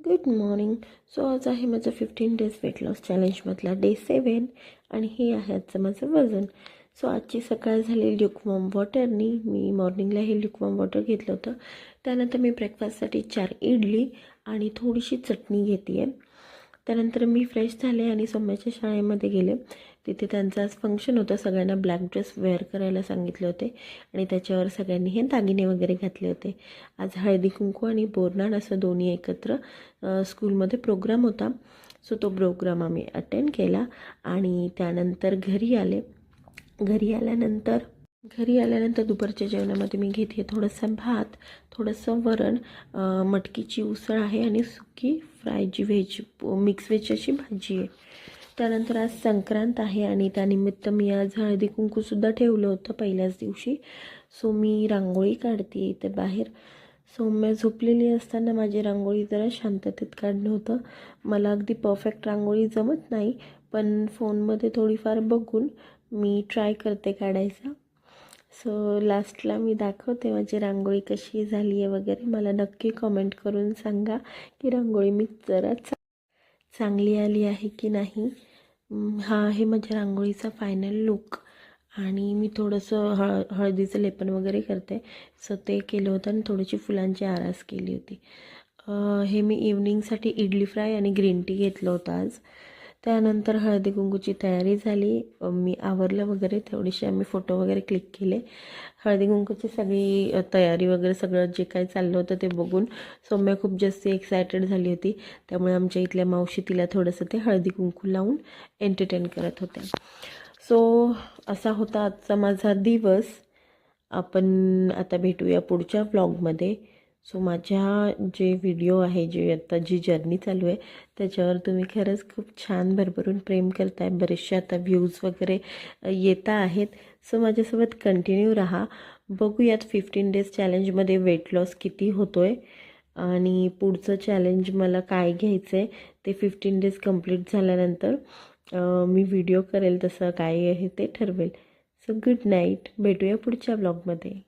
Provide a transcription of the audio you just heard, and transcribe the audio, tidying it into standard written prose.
Good morning. So आज आहे माझं 15 डेज वेट लॉस चॅलेंजमधला डे 7 आणि हे आहे आजचं माझं वजन. सो आजची सकाळ झाली ल्युकवॉर्म वॉटरनी. मी मॉर्निंगला हे ल्युकवॉर्म वॉटर घेतलं होतं. त्यानंतर मी ब्रेकफास्टसाठी 4 इडली आणि थोडीशी चटणी घेते आहे. त्यानंतर मी फ्रेश झाले आणि सौम्याच्या शाळेमध्ये गेले. तिथे त्यांचं आज फंक्शन होतं. सगळ्यांना ब्लॅक ड्रेस वेअर करायला सांगितले होते आणि त्याच्यावर सगळ्यांनी हे दागिने वगैरे घातले होते. आज हळदी कुंकू आणि बोरनान असं दोन्ही एकत्र स्कूलमध्ये प्रोग्राम होता. सो तो प्रोग्राम आम्ही अटेंड केला आणि त्यानंतर घरी आले. घरी आल्यानंतर दुपारच्या जेवणामध्ये मी घेते थोडंसं भात, थोडंसं वरण, मटकीची उसळ आहे आणि सुकी फ्रायची व्हेज मिक्स व्हेज अशी भाजी आहे. त्यानंतर आज संक्रांत आहे आणि त्यानिमित्त मी आज हळदी कुंकूसुद्धा ठेवलं होतं पहिल्याच दिवशी. सो मी रांगोळी काढते इथे बाहेर. सौम्या झोपलेली असताना माझी रांगोळी जरा शांततेत काढणं होतं. मला अगदी परफेक्ट रांगोळी जमत नाही, पण फोनमध्ये थोडीफार बघून मी ट्राय करते काढायचा. सो लास्टला मी दाखवते माझी रांगोळी कशी झाली आहे वगैरे. मला नक्की कमेंट करून सांगा की रांगोळी मी जरा चांगली आली आहे की नाही. हा आहे माझ्या रांगोळीचा फायनल लुक आणि मी थोडंसं हळदीचं लेपन वगैरे करते. सो ते केलं होतं आणि थोडीशी फुलांची आरास केली होती. हे मी इव्हनिंगसाठी इडली फ्राय आणि ग्रीन टी घेतलं होतं आज. त्यानंतर हळदी कुंकूची तयारी झाली. मी आवरलं वगैरे, थोडीशी आम्ही फोटो वगैरे क्लिक केले. हळदी कुंकूची सगळी तयारी वगैरे सगळं जे काही चाललं होतं ते बघून सौम्या खूप जास्त एक्सायटेड झाली होती. त्यामुळे आमच्या इथल्या मावशी तिला थोडंसं ते हळदी कुंकू लावून एंटरटेन करत होत्या. सो असा होता आजचा माझा दिवस. आपण आता भेटूया पुढच्या व्लॉगमध्ये. सो माझ्या जे व्हिडिओ आहे, जे आता जी जर्नी चालू आहे त्याच्यावर तुम्ही खरंच खूप छान भरभरून प्रेम करताय. बरेचसे आता व्ह्यूज वगैरे येता आहेत. सो माझ्यासोबत कंटिन्यू राहा. बघूयात 15 डेज चॅलेंजमध्ये वेट लॉस किती होतो आहे आणि पुढचं चॅलेंज मला काय घ्यायचं आहे ते 15 डेज कंप्लीट झाल्यानंतर मी व्हिडिओ करेल, तसं काय आहे ते ठरवेल. So good night. भेटूया पुढच्या ब्लॉगमध्ये.